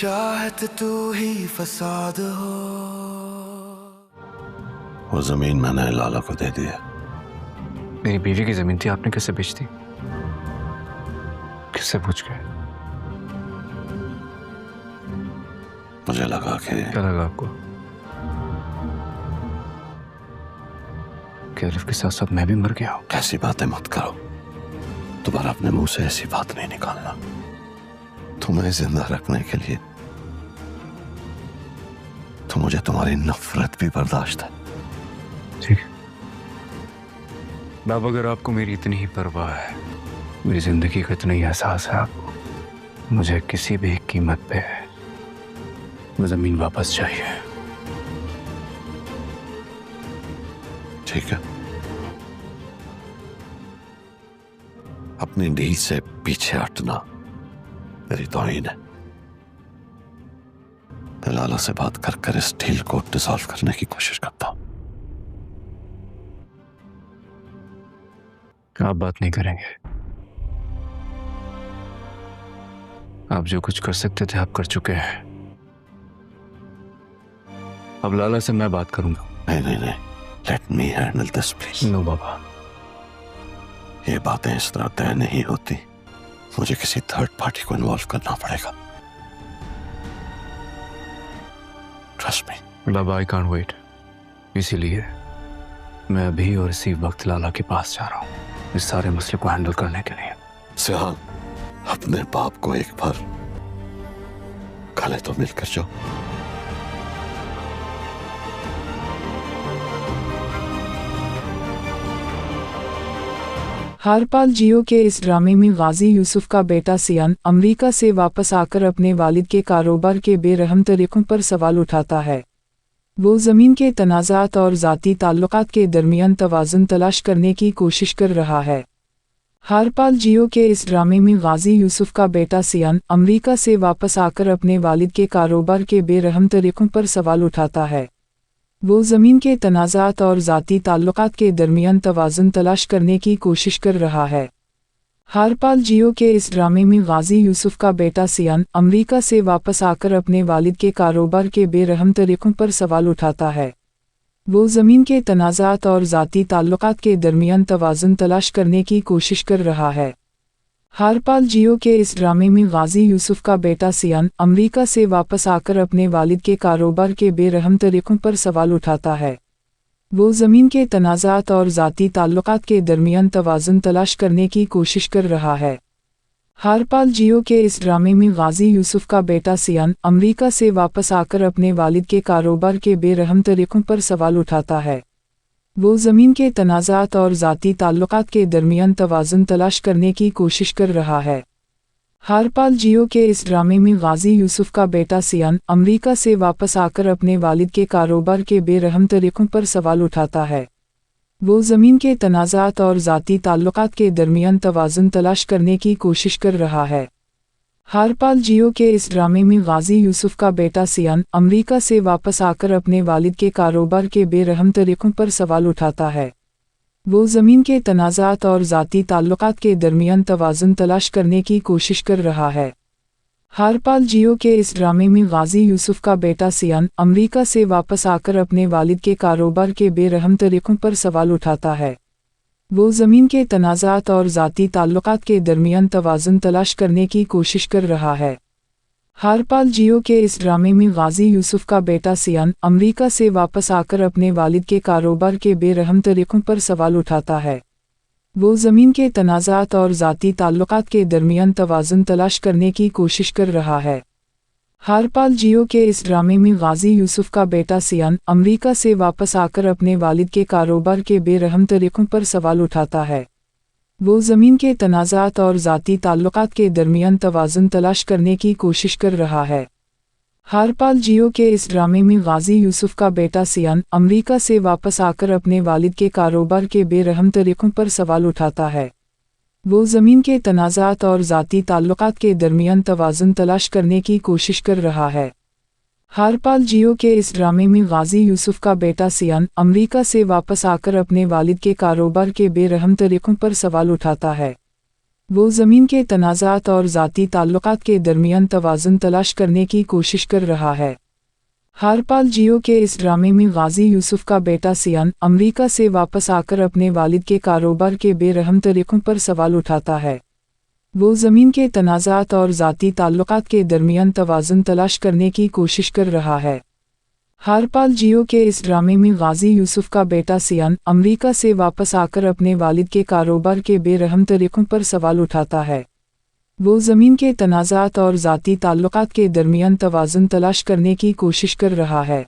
चाहत तू ही फसाद हो। वो जमीन मैंने लाला को दे दी है। मेरी बीवी की जमीन थी, आपने कैसे बेच दी? किससे पूछ के? मुझे लगा कि क्या लगा आपको? कि अलिफ के साथ साथ मैं भी मर गया हूं? ऐसी बातें मत करो, दोबारा अपने मुंह से ऐसी बात नहीं निकालना। तुम्हें जिंदा रखने के लिए तो मुझे तुम्हारी नफरत भी बर्दाश्त है। ठीक है बाबा, अगर आपको मेरी इतनी ही परवाह है, मेरी जिंदगी का इतना ही एहसास है आपको, मुझे किसी भी कीमत पे वो जमीन वापस चाहिए। ठीक है, अपनी डील से पीछे हटना मेरी तौहीन है। मैं लाला से बात कर कर इस डील को डिसॉल्व करने की कोशिश करता हूं। आप बात नहीं करेंगे? आप जो कुछ कर सकते थे आप कर चुके हैं। अब लाला से मैं बात करूंगा। नहीं, let me handle this please. No बाबा, ये बातें इस तरह तय नहीं होती, मुझे किसी थर्ड पार्टी को इन्वॉल्व करना पड़ेगा। Trust me. बाबा आई कांट वेट, इसीलिए मैं अभी और इसी वक्त लाला के पास जा रहा हूं इस सारे मसले को हैंडल करने के लिए। सिहान, अपने बाप को एक बार गले तो मिलकर जाओ। हरपाल जियो के इस ड्रामे में गाजी यूसुफ का बेटा सियान अमेरिका से वापस आकर अपने वालिद के कारोबार के बेरहम तरीकों पर सवाल उठाता है। वो ज़मीन के तनाज़ात और ज़ाती ताल्लुकात के दरमियान तवाज़ुन तलाश करने की कोशिश कर रहा है। हरपाल जियो के इस ड्रामे में गाजी यूसुफ का बेटा सियान अमेरिका से वापस आकर अपने वालिद के कारोबार के बेरहम तरीकों पर सवाल उठाता है। वो ज़मीन के तनाज़ात और ज़ाती ताल्लुकात के दरमियान तवाज़ुन तलाश करने की कोशिश कर रहा है। हरपाल जियो के इस ड्रामे में गाजी यूसुफ का बेटा सियान अमेरिका से वापस आकर अपने वालिद के कारोबार के बेरहम तरीकों पर सवाल उठाता है। वो ज़मीन के तनाज़ात और ज़ाती ताल्लुकात के दरमियान तवाज़ुन तलाश करने की कोशिश कर रहा है। हरपाल जियो के इस ड्रामे में गाजी यूसुफ का बेटा सियान अमेरिका से वापस आकर अपने वालिद के कारोबार के बेरहम तरीकों पर सवाल उठाता है। वो ज़मीन के तनाज़ात और ज़ाती ताल्लुकात के दरमियान तवाज़ुन तलाश करने की कोशिश कर रहा है। हरपाल जियो के इस ड्रामे में गाजी यूसुफ का बेटा सियान अमेरिका से वापस आकर अपने वालिद के कारोबार के बेरहम तरीकों पर सवाल उठाता है। वो ज़मीन के तनाज़ात और ज़ाती ताल्लुकात के दरमियान तवाज़ुन तलाश करने की कोशिश कर रहा है। हरपाल जियो के इस ड्रामे में गाजी यूसुफ का बेटा सियान अमेरिका से वापस आकर अपने वालिद के कारोबार के बेरहम तरीकों पर सवाल उठाता है। वो ज़मीन के तनाज़ात और ज़ाती ताल्लुकात के दरमियान तवाज़ुन तलाश करने की कोशिश कर रहा है। हरपाल जियो के इस ड्रामे में गाजी यूसुफ का बेटा सियान अमेरिका से वापस आकर अपने वालिद के कारोबार के बेरहम तरीकों पर सवाल उठाता है। वो ज़मीन के तनाज़ात और ज़ाती ताल्लुकात के दरमियान तवाज़ुन तलाश करने की कोशिश कर रहा है। हरपाल जियो के इस ड्रामे में गाजी यूसुफ का बेटा सियान अमेरिका से वापस आकर अपने वालिद के कारोबार के बेरहम तरीकों पर सवाल उठाता है। वो ज़मीन के तनाज़ात और ज़ाती ताल्लुकात के दरमियान तवाज़ुन तलाश करने की कोशिश कर रहा है। हरपाल जियो के इस ड्रामे में गाजी यूसुफ का बेटा सियान अमेरिका से वापस आकर अपने वालिद के कारोबार के बेरहम तरीकों पर सवाल उठाता है। वो ज़मीन के तनाज़ात और ज़ाती ताल्लुकात के दरमियान तवाज़ुन तलाश करने की कोशिश कर रहा है। हरपाल जियो के इस ड्रामे में गाजी यूसुफ का बेटा सियान अमेरिका से वापस आकर अपने वालिद के कारोबार के बेरहम तरीकों पर सवाल उठाता है। वो ज़मीन के तनाज़ात और ज़ाती ताल्लुकात के दरमियान तवाज़ुन तलाश करने की कोशिश कर रहा है। हरपाल जियो के इस ड्रामे में गाजी यूसुफ का बेटा सियान अमेरिका से वापस आकर अपने वालिद के कारोबार के बेरहम तरीकों पर सवाल उठाता है। वो ज़मीन के तनाज़ात और ज़ाती ताल्लुकात के दरमियान तवाज़ुन तलाश करने की कोशिश कर रहा है। हरपाल जियो के इस ड्रामे में गाजी यूसुफ का बेटा सियान अमेरिका से वापस आकर अपने वालिद के कारोबार के बेरहम तरीकों पर सवाल उठाता है। वो ज़मीन के तनाज़ात और ज़ाती ताल्लुकात के दरमियान तवाज़ुन तलाश करने की कोशिश कर रहा है। हारपाल जियो के इस ड्रामे में गाजी यूसुफ का बेटा सियान अमेरिका से वापस आकर अपने वालिद के कारोबार के बेरहम तरीक़ों पर सवाल उठाता है। वो ज़मीन के तनाज़ात और ज़ाती ताल्लुकात के दरमियान तवाज़ुन तलाश करने की कोशिश कर रहा है। हारपाल जियो के इस ड्रामे में गाजी यूसुफ का बेटा सियान अमेरिका से वापस आकर अपने वालिद के कारोबार के बेरहम तरीक़ों पर सवाल उठाता है। वो ज़मीन के तनाज़ात और ज़ाती ताल्लुकात के दरमियान तवाज़ुन तलाश करने की कोशिश कर रहा है।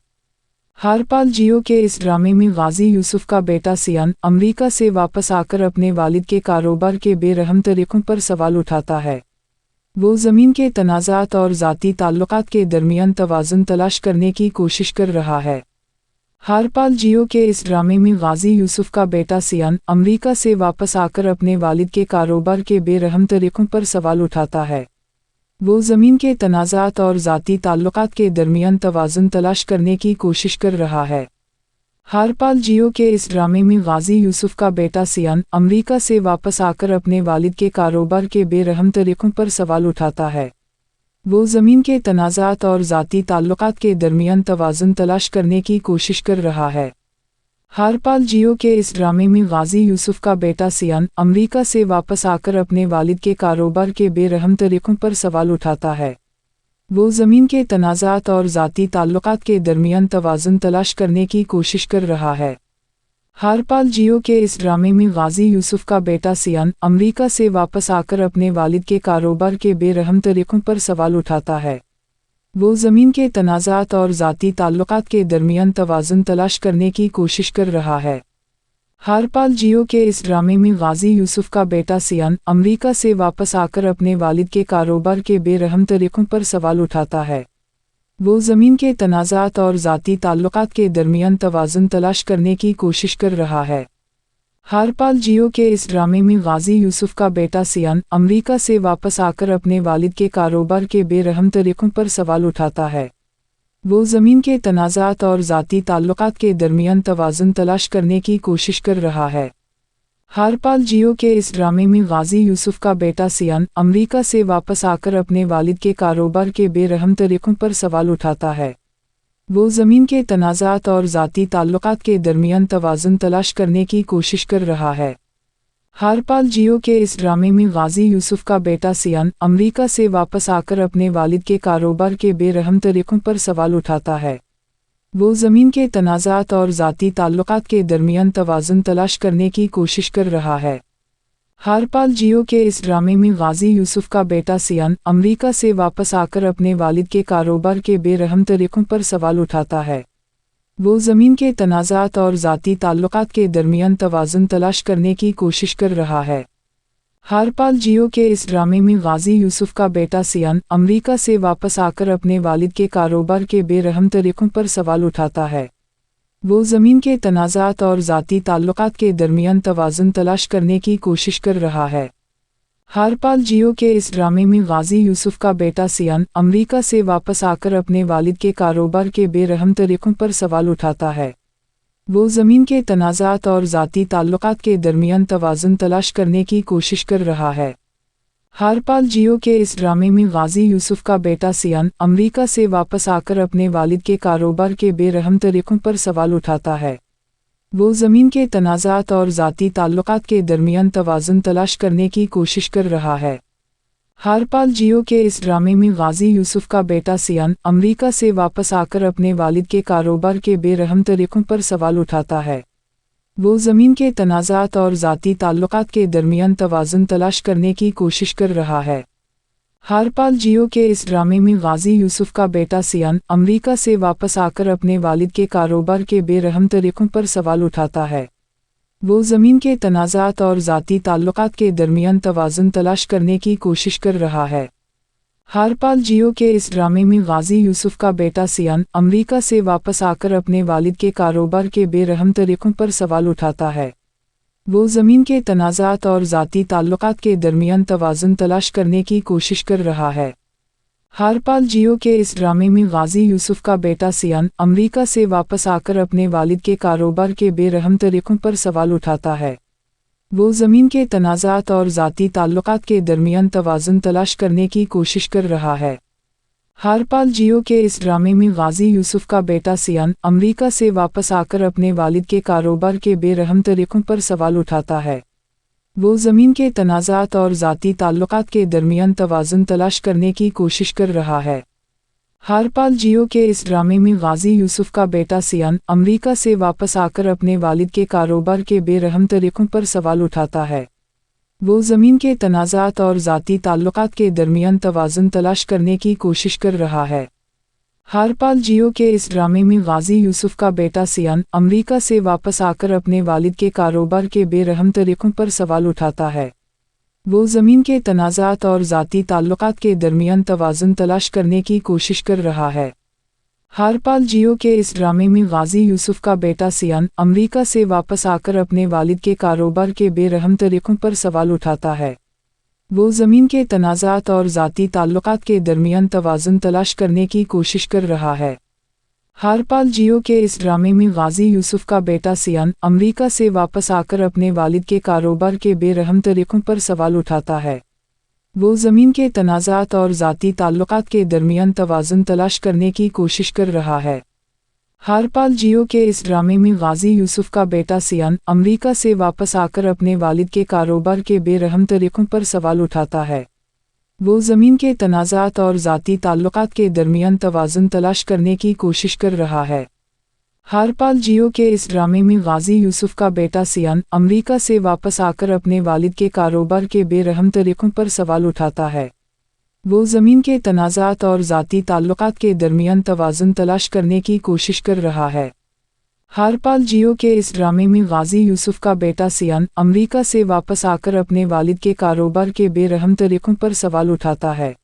हारपाल जियो के इस ड्रामे में गाजी यूसुफ का बेटा सियान अमेरिका से वापस आकर अपने वालिद के कारोबार के बेरहम तरीक़ों पर सवाल उठाता है। वो ज़मीन के तनाज़ात और ज़ाती ताल्लुकात के दरमियान तवाज़ुन तलाश करने की कोशिश कर रहा है। हारपाल जियो के इस ड्रामे में गाजी यूसुफ का बेटा सियान अमेरिका से वापस आकर अपने वालिद के कारोबार के बेरहम तरीक़ों पर सवाल उठाता है। वो ज़मीन के तनाज़ात और ज़ाती ताल्लुकात के दरमियान तवाज़ुन तलाश करने की कोशिश कर रहा है। हारपाल जियो के इस ड्रामे में गाजी यूसुफ का बेटा सियान अमेरिका से वापस आकर अपने वालिद के कारोबार के बेरहम तरीक़ों पर सवाल उठाता है। वो ज़मीन के तनाज़ात और ज़ाती ताल्लुकात के दरमियान तवाज़ुन तलाश करने की कोशिश कर रहा है। हारपाल जियो के इस ड्रामे में गाजी यूसुफ का बेटा सियान अमेरिका से वापस आकर अपने वालिद के कारोबार के बेरहम तरीक़ों पर सवाल उठाता है। वो ज़मीन के तनाज़ात और ज़ाती ताल्लुकात के दरमियान तवाज़ुन तलाश करने की कोशिश कर रहा है। हारपाल जियो के इस ड्रामे में गाजी यूसुफ का बेटा सियान अमेरिका से वापस आकर अपने वालिद के कारोबार के बेरहम तरीक़ों पर सवाल उठाता है। वो ज़मीन के तनाज़ात और ज़ाती ताल्लुकात के दरमियान तवाज़ुन तलाश करने की कोशिश कर रहा है। हारपाल जियो के इस ड्रामे में गाजी यूसुफ का बेटा सियान अमेरिका से वापस आकर अपने वालिद के कारोबार के बेरहम तरीक़ों पर सवाल उठाता है। वो ज़मीन के तनाज़ात और ज़ाती ताल्लुकात के दरमियान तवाज़ुन तलाश करने की कोशिश कर रहा है। हारपाल जियो के इस ड्रामे में गाजी यूसुफ का बेटा सियान अमेरिका से वापस आकर अपने वालिद के कारोबार के बेरहम तरीक़ों पर सवाल उठाता है। वो ज़मीन के तनाज़ात और ज़ाती ताल्लुकात के दरमियान तवाज़ुन तलाश करने की कोशिश कर रहा है। हारपाल जियो के इस ड्रामे में गाजी यूसुफ का बेटा सियान अमेरिका से वापस आकर अपने वालिद के कारोबार के बेरहम तरीक़ों पर सवाल उठाता है। वो ज़मीन के तनाज़ात और ज़ाती ताल्लुकात के दरमियान तवाज़ुन तलाश करने की कोशिश कर रहा है। हारपाल जियो के इस ड्रामे में गाजी यूसुफ का बेटा सियान अमेरिका से वापस आकर अपने वालिद के कारोबार के बेरहम तरीक़ों पर सवाल उठाता है। वो ज़मीन के तनाज़ात और ज़ाती ताल्लुकात के दरमियान तवाज़ुन तलाश करने की कोशिश कर रहा है। हारपाल जियो के इस ड्रामे में गाजी यूसुफ का बेटा सियान अमेरिका से वापस आकर अपने वालिद के कारोबार के बेरहम तरीक़ों पर सवाल उठाता है। वो ज़मीन के तनाज़ात और ज़ाती ताल्लुकात के दरमियान तवाज़ुन तलाश करने की कोशिश कर रहा है। हारपाल जियो के इस ड्रामे में गाजी यूसुफ का बेटा सियान अमेरिका से वापस आकर अपने वालिद के कारोबार के बेरहम तरीक़ों पर सवाल उठाता है। वो ज़मीन के तनाज़ात और ज़ाती ताल्लुकात के दरमियान तवाज़ुन तलाश करने की कोशिश कर रहा है। हारपाल जियो के इस ड्रामे में गाजी यूसुफ का बेटा सियान अमेरिका से वापस आकर अपने वालिद के कारोबार के बेरहम तरीक़ों पर सवाल उठाता है। वो ज़मीन के तनाज़ात और ज़ाती ताल्लुकात के दरमियान तवाज़ुन तलाश करने की कोशिश कर रहा है। हारपाल जियो के इस ड्रामे में गाजी यूसुफ का बेटा सियान अमेरिका से वापस आकर अपने वालिद के कारोबार के बेरहम तरीक़ों पर सवाल उठाता है। वो ज़मीन के तनाज़ात और ज़ाती ताल्लुकात के दरमियान तवाज़ुन तलाश करने की कोशिश कर रहा है। हारपाल जियो के इस ड्रामे में गाजी यूसुफ का बेटा सियान अमेरिका से वापस आकर अपने वालिद के कारोबार के बेरहम तरीक़ों पर सवाल उठाता है। वो ज़मीन के तनाज़ात और ज़ाती ताल्लुकात के दरमियान तवाज़ुन तलाश करने की कोशिश कर रहा है। हारपाल जियो के इस ड्रामे में गाजी यूसुफ का बेटा सियान अमेरिका से वापस आकर अपने वालिद के कारोबार के बेरहम तरीक़ों पर सवाल उठाता है। वो ज़मीन के तनाज़ात और ज़ाती ताल्लुकात के दरमियान तवाज़ुन तलाश करने की कोशिश कर रहा है। हारपाल जियो के इस ड्रामे में गाजी यूसुफ का बेटा सियान अमेरिका से वापस आकर अपने वालिद के कारोबार के बेरहम तरीक़ों पर सवाल उठाता है। वो ज़मीन के तनाज़ात और ज़ाती ताल्लुकात के दरमियान तवाज़ुन तलाश करने की कोशिश कर रहा है। हारपाल जियो के इस ड्रामे में गाजी यूसुफ का बेटा सियान अमेरिका से वापस आकर अपने वालिद के कारोबार के बेरहम तरीक़ों पर सवाल उठाता है। वो ज़मीन के तनाज़ात और ज़ाती ताल्लुकात के दरमियान तवाज़ुन तलाश करने की कोशिश कर रहा है। हारपाल जियो के इस ड्रामे में गाजी यूसुफ का बेटा सियान अमरीका से वापस आकर अपने वालिद के कारोबार के बेरहम तरीक़ों पर सवाल उठाता है। वो ज़मीन के तनाज़ात और ज़ाती ताल्लुकात के दरमियान तवाज़ुन तलाश करने की कोशिश कर रहा है। हारपाल जियो के इस ड्रामे में गाजी यूसुफ का बेटा सियान अमरीका से वापस आकर अपने वालिद के कारोबार के बेरहम तरीक़ों पर सवाल उठाता है। वो ज़मीन के तनाज़ात और ज़ाती ताल्लुकात के दरमियान तवाज़ुन तलाश करने की कोशिश कर रहा है। हारपाल जियो के इस ड्रामे में गाजी यूसुफ का बेटा सियान अमरीका से वापस आकर अपने वालिद के कारोबार के बेरहम तरीक़ों पर सवाल उठाता है। वो ज़मीन के तनाज़ात और ज़ाती ताल्लुकात के दरमियान तवाज़ुन तलाश करने की कोशिश कर रहा है। हारपाल जियो के इस ड्रामे में गाजी यूसुफ का बेटा सियान अमरीका से वापस आकर अपने वालिद के कारोबार के बेरहम तरीक़ों पर सवाल उठाता है। वो ज़मीन के तनाज़ात और ज़ाती ताल्लुकात के दरमियान तवाज़ुन तलाश करने की कोशिश कर रहा है। हारपाल जियो के इस ड्रामे में गाजी यूसुफ का बेटा सियान अमरीका से वापस आकर अपने वालिद के कारोबार के बेरहम तरीक़ों पर सवाल उठाता है। वो ज़मीन के तनाज़ात और ज़ाती ताल्लुकात के दरमियान तवाज़ुन तलाश करने की कोशिश कर रहा है। हारपाल जियो के इस ड्रामे में गाजी यूसुफ का बेटा सियान अमरीका से वापस आकर अपने वालिद के कारोबार के बेरहम तरीक़ों पर सवाल उठाता है। वो ज़मीन के तनाज़ात और ज़ाती ताल्लुकात के दरमियान तवाज़ुन तलाश करने की कोशिश कर रहा है। हारपाल जियो के इस ड्रामे में गाजी यूसुफ का बेटा सियान अमरीका से वापस आकर अपने वालिद के कारोबार के बेरहम तरीक़ों पर सवाल उठाता है। वो ज़मीन के तनाज़ात और ज़ाती ताल्लुकात के दरमियान तवाज़ुन तलाश करने की कोशिश कर रहा है। हारपाल जियो के इस ड्रामे में गाजी यूसुफ का बेटा सियान अमरीका से वापस आकर अपने वालिद के कारोबार के बेरहम तरीक़ों पर सवाल उठाता है।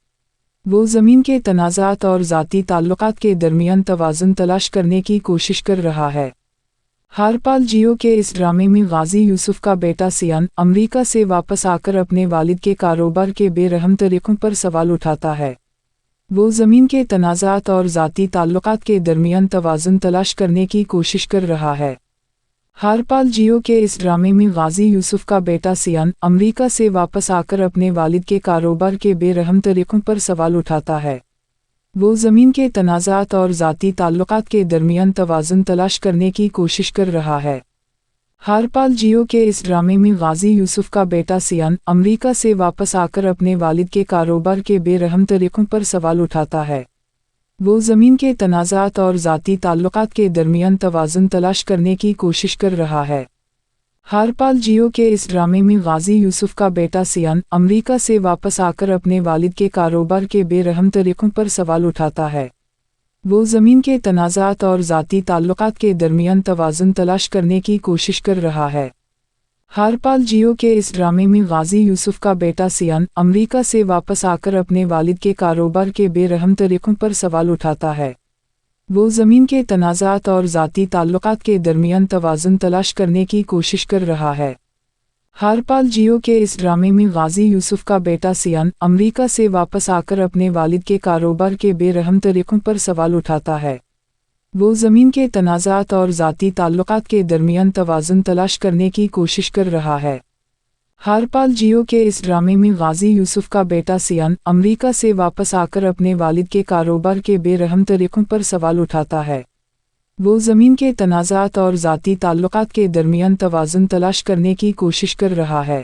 वो ज़मीन के तनाज़ात और ज़ाती ताल्लुकात के दरमियान तवाज़ुन तलाश करने की कोशिश कर रहा है। हारपाल जियो के इस ड्रामे में गाजी यूसुफ का बेटा सियान अमरीका से वापस आकर अपने वालिद के कारोबार के बेरहम तरीक़ों पर सवाल उठाता है। वो ज़मीन के तनाज़ात और ज़ाती ताल्लुकात के दरमियान तवाज़ुन तलाश करने की कोशिश कर रहा है। हारपाल जियो के इस ड्रामे में गाजी यूसुफ का बेटा सियान अमरीका से वापस आकर अपने वालिद के कारोबार के बेरहम तरीक़ों पर सवाल उठाता है। वो ज़मीन के तनाज़ात और ज़ाती ताल्लुकात के दरमियान तवाज़ुन तलाश करने की कोशिश कर रहा है। हारपाल जियो के इस ड्रामे में गाजी यूसुफ का बेटा सियान अमरीका से वापस आकर अपने वालिद के कारोबार के बेरहम तरीक़ों पर सवाल उठाता है। वो ज़मीन के तनाज़ात और ज़ाती ताल्लुकात के दरमियान तवाज़ुन तलाश करने की कोशिश कर रहा है। हारपाल जियो के इस ड्रामे में गाजी यूसुफ का बेटा सियान अमरीका से वापस आकर अपने वालिद के कारोबार के बेरहम तरीक़ों पर सवाल उठाता है। वो ज़मीन के तनाज़ात और ज़ाती ताल्लुकात के दरमियान तवाज़ुन तलाश करने की कोशिश कर रहा है। हारपाल जियो के इस ड्रामे में गाजी यूसुफ का बेटा सियान अमरीका से वापस आकर अपने वालिद के कारोबार के बेरहम तरीक़ों पर सवाल उठाता है। वो ज़मीन के तनाज़ात और ज़ाती ताल्लुकात के दरमियान तवाज़ुन तलाश करने की कोशिश कर रहा है। हारपाल जियो के इस ड्रामे में गाजी यूसुफ का बेटा सियान अमरीका से वापस आकर अपने वालिद के कारोबार के बेरहम तरीक़ों पर सवाल उठाता है। वो ज़मीन के तनाज़ात और ज़ाती ताल्लुकात के दरमियान तवाज़ुन तलाश करने की कोशिश कर रहा है। हारपाल जियो के इस ड्रामे में गाजी यूसुफ का बेटा सियान अमरीका से वापस आकर अपने वालिद के कारोबार के बेरहम तरीक़ों पर सवाल उठाता है। वो ज़मीन के तनाज़ात और ज़ाती ताल्लुकात के दरमियान तवाज़ुन तलाश करने की कोशिश कर रहा है।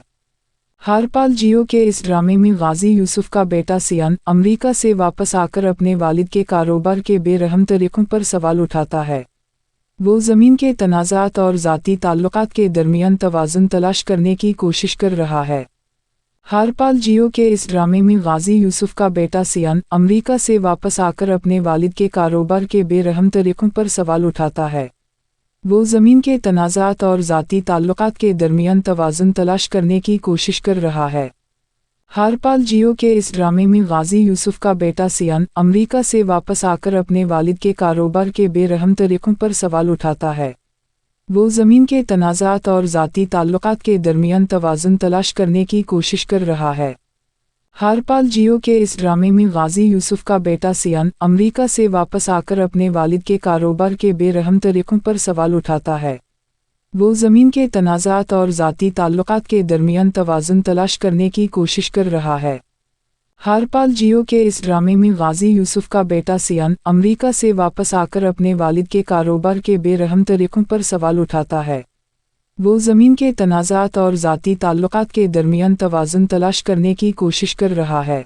हारपाल जियो के इस ड्रामे में गाजी यूसुफ का बेटा सियान अमरीका से वापस आकर अपने वालिद के कारोबार के बेरहम तरीक़ों पर सवाल उठाता है। वो ज़मीन के तनाज़ात और ज़ाती ताल्लुकात के दरमियान तवाज़ुन तलाश करने की कोशिश कर रहा है। हारपाल जियो के इस ड्रामे में गाजी यूसुफ का बेटा सियान अमरीका से वापस आकर अपने वालिद के कारोबार के बेरहम तरीक़ों पर सवाल उठाता है। वो ज़मीन के तनाज़ात और ज़ाती ताल्लुकात के दरमियान तवाज़ुन तलाश करने की कोशिश कर रहा है। हारपाल जियो के इस ड्रामे में गाजी यूसुफ का बेटा सियान अमरीका से वापस आकर अपने वालिद के कारोबार के बेरहम तरीक़ों पर सवाल उठाता है। वो ज़मीन के तनाज़ात और ज़ाती ताल्लुकात के दरमियान तवाज़ुन तलाश करने की कोशिश कर रहा है। हारपाल जियो के इस ड्रामे में गाजी यूसुफ का बेटा सियान अमरीका से वापस आकर अपने वालिद के कारोबार के बेरहम तरीक़ों पर सवाल उठाता है। वो ज़मीन के तनाज़ात और ज़ाती ताल्लुकात के दरमियान तवाज़ुन तलाश करने की कोशिश कर रहा है। हरपाल जियो के इस ड्रामे में गाजी यूसुफ का बेटा सियान अमेरिका से वापस आकर अपने वालिद के कारोबार के बेरहम तरीक़ों पर सवाल उठाता है। वो ज़मीन के तनाज़ात और ज़ाती ताल्लुकात के दरमियान तवाज़ुन तलाश करने की कोशिश कर रहा है।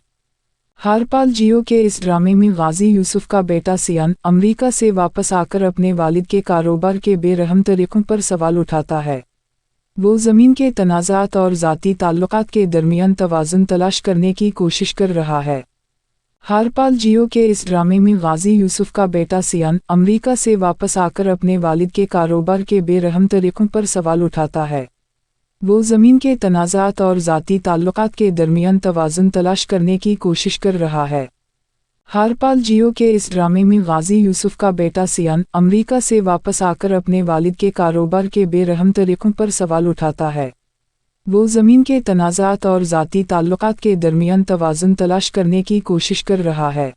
हरपाल जियो के इस ड्रामे में गाजी यूसुफ का बेटा सियान अमेरिका से वापस आकर अपने वालिद के कारोबार के बेरहम तरीक़ों पर सवाल उठाता है। वो ज़मीन के तनाज़ात और ज़ाती ताल्लुकात के दरमियान तवाज़ुन तलाश करने की कोशिश कर रहा है। हरपाल जियो के इस ड्रामे में गाजी यूसुफ का बेटा सियान अमेरिका से वापस आकर अपने वालिद के कारोबार के बेरहम तरीक़ों पर सवाल उठाता है। वो ज़मीन के तनाज़ात और ज़ाती ताल्लुकात के दरमियान तवाज़ुन तलाश करने की कोशिश कर रहा है। हरपाल जियो के इस ड्रामे में गाजी यूसुफ का बेटा सियान अमेरिका से वापस आकर अपने वालिद के कारोबार के बेरहम तरीक़ों पर सवाल उठाता है। वो ज़मीन के तनाज़ात और ज़ाती ताल्लुकात के दरमियान तवाज़ुन तलाश करने की कोशिश कर रहा है।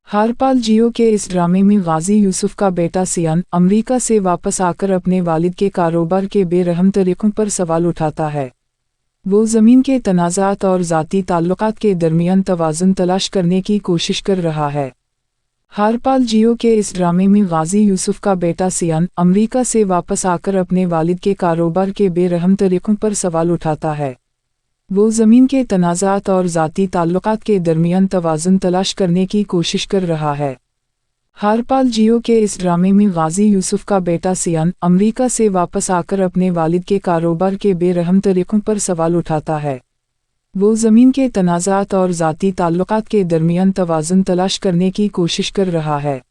हरपाल जियो के इस ड्रामे में गाजी यूसुफ का बेटा सियान अमेरिका से वापस आकर अपने वालिद के कारोबार के बेरहम तरीक़ों पर सवाल उठाता है। वो ज़मीन के तनाज़ात और ज़ाती ताल्लुकात के दरमियान तवाज़ुन तलाश करने की कोशिश कर रहा है। हरपाल जियो के इस ड्रामे में गाजी यूसुफ का बेटा सियान अमेरिका से वापस आकर अपने वालिद के कारोबार के बेरहम तरीक़ों पर सवाल उठाता है। वो ज़मीन के तनाज़ात और ज़ाती ताल्लुकात के दरमियान तवाज़ुन तलाश करने की कोशिश कर रहा है। हरपाल जियो के इस ड्रामे में गाजी यूसुफ का बेटा सियान अमेरिका से वापस आकर अपने वालिद के कारोबार के बेरहम तरीक़ों पर सवाल उठाता है। वो ज़मीन के तनाज़ात और ज़ाती ताल्लुकात के दरमियान तवाज़ुन तलाश करने की कोशिश कर रहा है।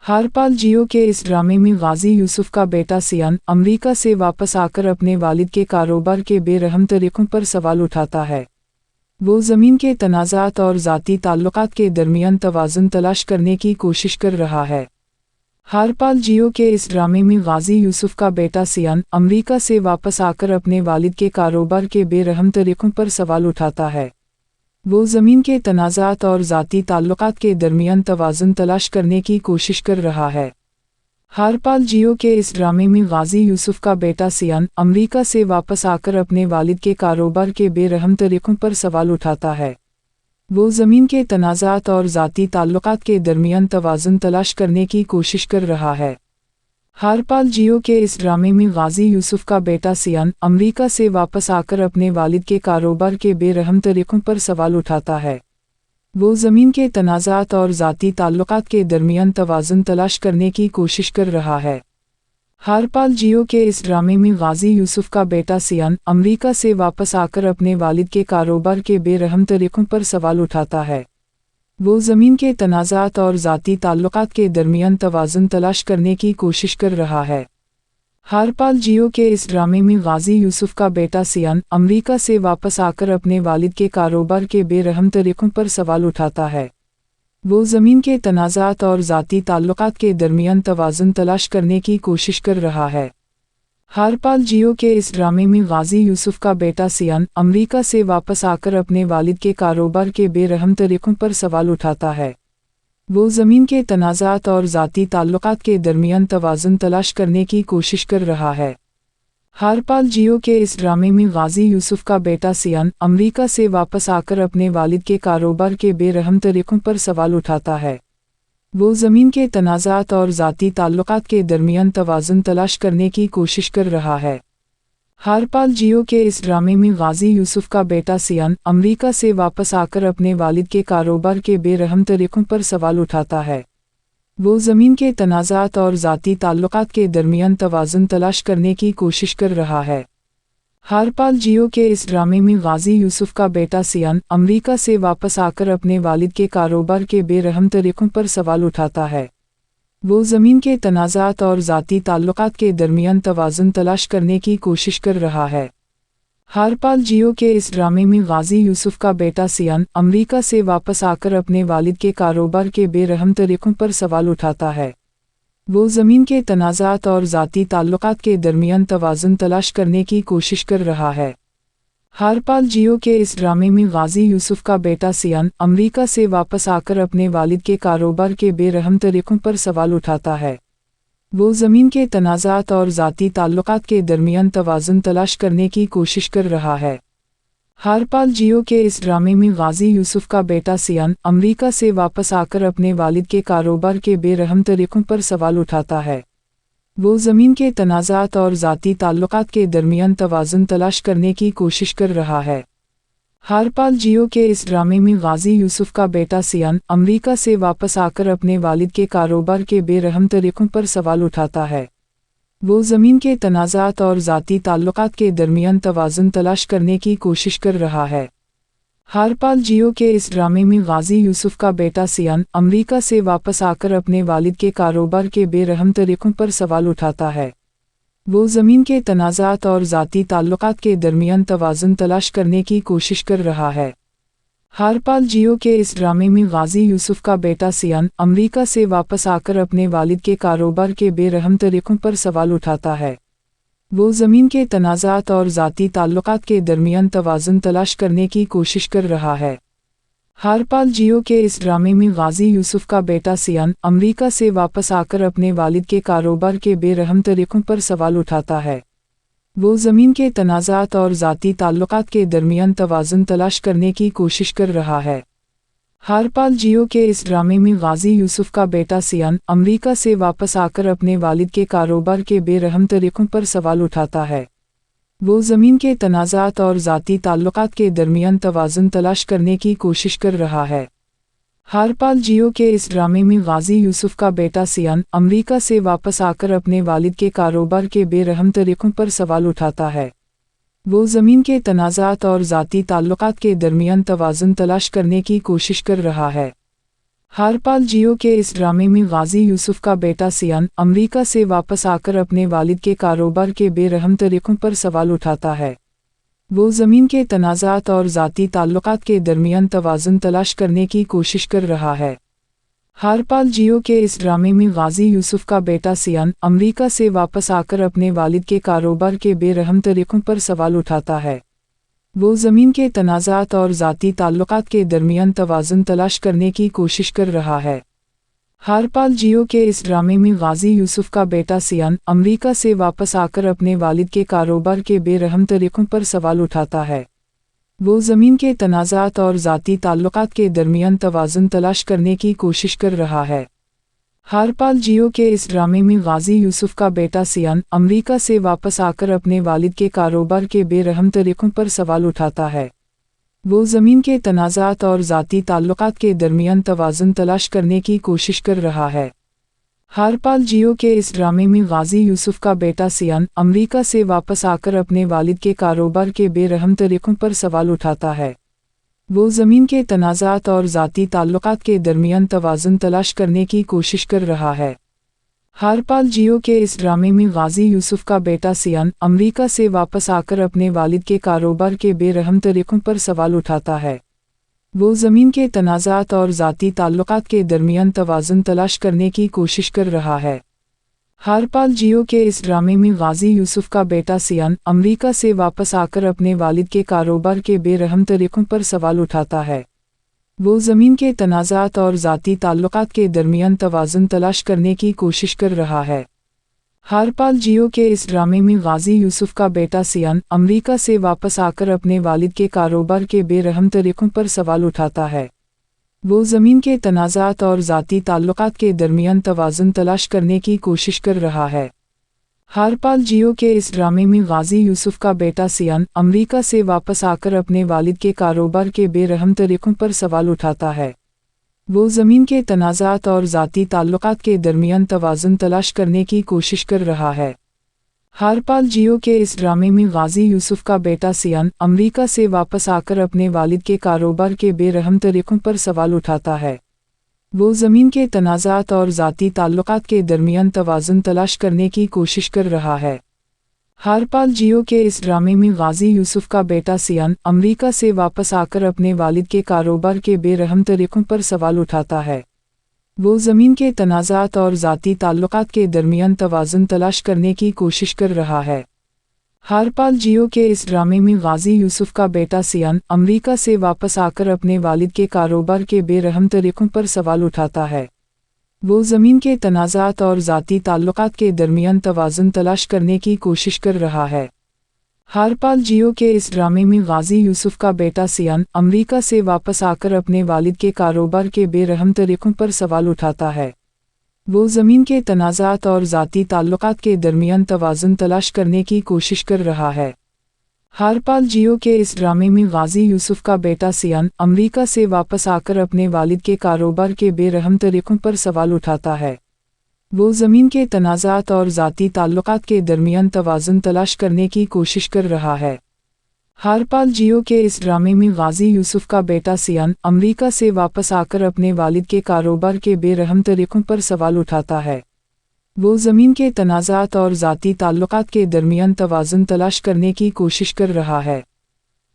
हरपाल जियो के इस ड्रामे में गाजी यूसुफ का बेटा सियान अमेरिका से वापस आकर अपने वालिद के कारोबार के बेरहम तरीक़ों पर सवाल उठाता है। वो ज़मीन के तनाज़ात और ज़ाती ताल्लुकात के दरमियान तवाज़ुन तलाश करने की कोशिश कर रहा है। हरपाल जियो के इस ड्रामे में गाजी यूसुफ का बेटा सियान अमेरिका से वापस आकर अपने वालिद के कारोबार के बेरहम तरीक़ों पर सवाल उठाता है। वो ज़मीन के तनाज़ात और ज़ाती ताल्लुकात के दरमियान तवाज़ुन तलाश करने की कोशिश कर रहा है। हरपाल जियो के इस ड्रामे में गाजी यूसुफ का बेटा सियान अमेरिका से वापस आकर अपने वालिद के कारोबार के बेरहम तरीक़ों पर सवाल उठाता है। वो ज़मीन के तनाज़ात और ज़ाती ताल्लुकात के दरमियान तवाज़ुन तलाश करने की कोशिश कर रहा है। हरपाल जियो के इस ड्रामे में गाजी यूसुफ का बेटा सियान अमेरिका से वापस आकर अपने वालिद के कारोबार के बेरहम तरीक़ों पर सवाल उठाता है। वो ज़मीन के तनाज़ात और ज़ाती ताल्लुकात के दरमियान तवाज़ुन तलाश करने की कोशिश कर रहा है। हरपाल जियो के इस ड्रामे में गाजी यूसुफ का बेटा सियान अमेरिका से वापस आकर अपने वालिद के कारोबार के बेरहम तरीक़ों पर सवाल उठाता है। वो ज़मीन के तनाज़ात और ज़ाती ताल्लुकात के दरमियान तवाज़ुन तलाश करने की कोशिश कर रहा है। हरपाल जियो के इस ड्रामे में गाजी यूसुफ का बेटा सियान अमेरिका से वापस आकर अपने वालिद के कारोबार के बेरहम तरीक़ों पर सवाल उठाता है। वो ज़मीन के तनाज़ात और ज़ाती ताल्लुकात के दरमियान तवाज़ुन तलाश करने की कोशिश कर रहा है। हरपाल जियो के इस ड्रामे में गाजी यूसुफ का बेटा सियान अमेरिका से वापस आकर अपने वालिद के कारोबार के बेरहम तरीक़ों पर सवाल उठाता है। वो ज़मीन के तनाज़ात और ज़ाती ताल्लुकात के दरमियान तवाज़ुन तलाश करने की कोशिश कर रहा है। हरपाल जियो के इस ड्रामे में गाजी यूसुफ का बेटा सियान अमेरिका से वापस आकर अपने वालिद के कारोबार के बेरहम तरीक़ों पर सवाल उठाता है। वो ज़मीन के तनाज़ात और ज़ाती ताल्लुकात के दरमियान तवाज़ुन तलाश करने की कोशिश कर रहा है। हरपाल जियो के इस ड्रामे में गाजी यूसुफ का बेटा सियान अमेरिका से वापस आकर अपने वालिद के कारोबार के बेरहम तरीक़ों पर सवाल उठाता है। वो ज़मीन के तनाज़ात और ज़ाती ताल्लुकात के दरमियान तवाज़ुन तलाश करने की कोशिश कर रहा है। हरपाल जियो के इस ड्रामे में गाजी यूसुफ का बेटा सियान अमेरिका से वापस आकर अपने वालिद के कारोबार के बेरहम तरीक़ों पर सवाल उठाता है। वो ज़मीन के तनाज़ात और ज़ाती ताल्लुकात के दरमियान तवाज़ुन तलाश करने की कोशिश कर रहा है। हरपाल जियो के इस ड्रामे में गाजी यूसुफ का बेटा सियान अमेरिका से वापस आकर अपने वालिद के कारोबार के बेरहम तरीक़ों पर सवाल उठाता है। वो ज़मीन के तनाज़ात और ज़ाती ताल्लुकात के दरमियान तवाज़ुन तलाश करने की कोशिश कर रहा है। हरपाल जियो के इस ड्रामे में गाजी यूसुफ का बेटा सियान अमेरिका से वापस आकर अपने वालिद के कारोबार के बेरहम तरीक़ों पर सवाल उठाता है। वो ज़मीन के तनाज़ात और ज़ाती ताल्लुकात के दरमियान तवाज़ुन तलाश करने की कोशिश कर रहा है। हारपाल जियो के इस ड्रामे में गाजी यूसुफ का बेटा सियान अमरीका से वापस आकर अपने वालिद के कारोबार के बेरहम तरीक़ों पर सवाल उठाता है। वो ज़मीन के तनाज़ात और ज़ाती ताल्लुकात के दरमियान तवाज़ुन तलाश करने की कोशिश कर रहा है। हारपाल जियो के इस ड्रामे में गाजी यूसुफ का बेटा सियान अमरीका से वापस आकर अपने वालिद के कारोबार के बेरहम तरीक़ों पर सवाल उठाता है। वो ज़मीन के तनाज़ात और ज़ाती ताल्लुकात के दरमियान तवाज़ुन तलाश करने की कोशिश कर रहा है। हारपाल जियो के इस ड्रामे में गाजी यूसुफ का बेटा सियान अमरीका से वापस आकर अपने वालिद के कारोबार के बेरहम तरीक़ों पर सवाल उठाता है। वो ज़मीन के तनाज़ात और ज़ाती ताल्लुकात के दरमियान तवाज़ुन तलाश करने की कोशिश कर रहा है। हारपाल जियो के इस ड्रामे में गाजी यूसुफ का बेटा सियान अमरीका से वापस आकर अपने वालिद के कारोबार के बेरहम तरीक़ों पर सवाल उठाता है। वो ज़मीन के तनाज़ात और ज़ाती ताल्लुकात के दरमियान तवाज़ुन तलाश करने की कोशिश कर रहा है। हारपाल जियो के इस ड्रामे में गाजी यूसुफ का बेटा सियान अमरीका से वापस आकर अपने वालिद के कारोबार के बेरहम तरीक़ों पर सवाल उठाता है। वो ज़मीन के तनाज़ात और ज़ाती ताल्लुकात के दरमियान तवाज़ुन तलाश करने की कोशिश कर रहा है। हारपाल जियो के इस ड्रामे में गाजी यूसुफ का बेटा सियान अमरीका से वापस आकर अपने वालिद के कारोबार के बेरहम तरीक़ों पर सवाल उठाता है। वो ज़मीन के तनाज़ात और ज़ाती ताल्लुकात के दरमियान तवाज़ुन तलाश करने की कोशिश कर रहा है। हारपाल जियो के इस ड्रामे में गाजी यूसुफ का बेटा सियान अमरीका से वापस आकर अपने वालिद के कारोबार के बेरहम तरीक़ों पर सवाल उठाता है। वो ज़मीन के तनाज़ात और ज़ाती ताल्लुकात के दरमियान तवाज़ुन तलाश करने की कोशिश कर रहा है। हारपाल जियो के इस ड्रामे में गाजी यूसुफ का बेटा सियान अमरीका से वापस आकर अपने वालिद के कारोबार के बेरहम तरीक़ों पर सवाल उठाता है। वो ज़मीन के तनाज़ात और ज़ाती ताल्लुकात के दरमियान तवाज़ुन तलाश करने की कोशिश कर रहा है। हारपाल जियो के इस ड्रामे में गाजी यूसुफ का बेटा सियान अमरीका से वापस आकर अपने वालिद के कारोबार के बेरहम तरीक़ों पर सवाल उठाता है। वो ज़मीन के तनाज़ात और ज़ाती ताल्लुकात के दरमियान तवाज़ुन तलाश करने की कोशिश कर रहा है। हारपाल जियो के इस ड्रामे में गाजी यूसुफ का बेटा सियान अमरीका से वापस आकर अपने वालिद के कारोबार के बेरहम तरीक़ों पर सवाल उठाता है। वो ज़मीन के तनाज़ात और ज़ाती ताल्लुकात के दरमियान तवाज़ुन तलाश करने की कोशिश कर रहा है। हारपाल जियो के इस ड्रामे में गाजी यूसुफ का बेटा सियान अमरीका से वापस आकर अपने वालिद के कारोबार के बेरहम तरीक़ों पर सवाल उठाता है। वो ज़मीन के तनाज़ात और ज़ाती ताल्लुकात के दरमियान तवाज़ुन तलाश करने की कोशिश कर रहा है। हारपाल जियो के इस ड्रामे में गाजी यूसुफ का बेटा सियान अमरीका से वापस आकर अपने वालिद के कारोबार के बेरहम तरीक़ों पर सवाल उठाता है। वो ज़मीन के तनाज़ात और ज़ाती ताल्लुकात के दरमियान तवाज़ुन तलाश करने की कोशिश कर रहा है। हारपाल जियो के इस ड्रामे में गाजी यूसुफ का बेटा सियान अमरीका से वापस आकर अपने वालिद के कारोबार के बेरहम तरीक़ों पर सवाल उठाता है। वो ज़मीन के तनाज़ात और ज़ाती ताल्लुकात के दरमियान तवाज़ुन तलाश करने की कोशिश कर रहा है। हारपाल जियो के इस ड्रामे में गाजी यूसुफ का बेटा सियान अमरीका से वापस आकर अपने वालिद के कारोबार के बेरहम तरीक़ों पर सवाल उठाता है। वो ज़मीन के तनाज़ात और ज़ाती ताल्लुकात के दरमियान तवाज़ुन तलाश करने की कोशिश कर रहा है। हारपाल जियो के इस ड्रामे में गाजी यूसुफ का बेटा सियान अमरीका से वापस आकर अपने वालिद के कारोबार के बेरहम तरीक़ों पर सवाल उठाता है। वो ज़मीन के तनाज़ात और ज़ाती ताल्लुकात के दरमियान तवाज़ुन तलाश करने की कोशिश कर रहा है। हारपाल जियो के इस ड्रामे में गाजी यूसुफ का बेटा सियान अमरीका से वापस आकर अपने वालिद के कारोबार के बेरहम तरीक़ों पर सवाल उठाता है। वो ज़मीन के तनाज़ात और ज़ाती ताल्लुकात के दरमियान तवाज़ुन तलाश करने की कोशिश कर रहा है। हारपाल जियो के इस ड्रामे में गाजी यूसुफ का बेटा सियान अमरीका से वापस आकर अपने वालिद के कारोबार के बेरहम तरीक़ों पर सवाल उठाता है। वो ज़मीन के तनाज़ात और ज़ाती ताल्लुकात के दरमियान तवाज़ुन तलाश करने की कोशिश कर रहा है। हारपाल जियो के इस ड्रामे में गाजी यूसुफ का बेटा सियान अमरीका से वापस आकर अपने वालिद के कारोबार के बेरहम तरीक़ों पर सवाल उठाता है। वो ज़मीन के तनाज़ात और ज़ाती ताल्लुकात के दरमियान तवाज़ुन तलाश करने की कोशिश कर रहा है। हारपाल जियो के इस ड्रामे में गाजी यूसुफ का बेटा सियान अमरीका से वापस आकर अपने वालिद के कारोबार के बेरहम तरीक़ों पर सवाल उठाता है। वो ज़मीन के तनाज़ात और ज़ाती ताल्लुकात के दरमियान तवाज़ुन तलाश करने की कोशिश कर रहा है। हारपाल जियो के इस ड्रामे में गाजी यूसुफ का बेटा सियान अमरीका से वापस आकर अपने वालिद के कारोबार के बेरहम तरीक़ों पर सवाल उठाता है। वो ज़मीन के तनाज़ात और ज़ाती ताल्लुकात के दरमियान तवाज़ुन तलाश करने की कोशिश कर रहा है। हारपाल जियो के इस ड्रामे में गाजी यूसुफ का बेटा सियान अमरीका से वापस आकर अपने वालिद के कारोबार के बेरहम तरीक़ों पर सवाल उठाता है। वो ज़मीन के तनाज़ात और ज़ाती ताल्लुकात के दरमियान तवाज़ुन तलाश करने की कोशिश कर रहा है। हारपाल जियो के इस ड्रामे में गाजी यूसुफ का बेटा सियान अमरीका से वापस आकर अपने वालिद के कारोबार के बेरहम तरीक़ों पर सवाल उठाता है। वो ज़मीन के तनाज़ात और ज़ाती ताल्लुकात के दरमियान तवाज़ुन तलाश करने की कोशिश कर रहा है।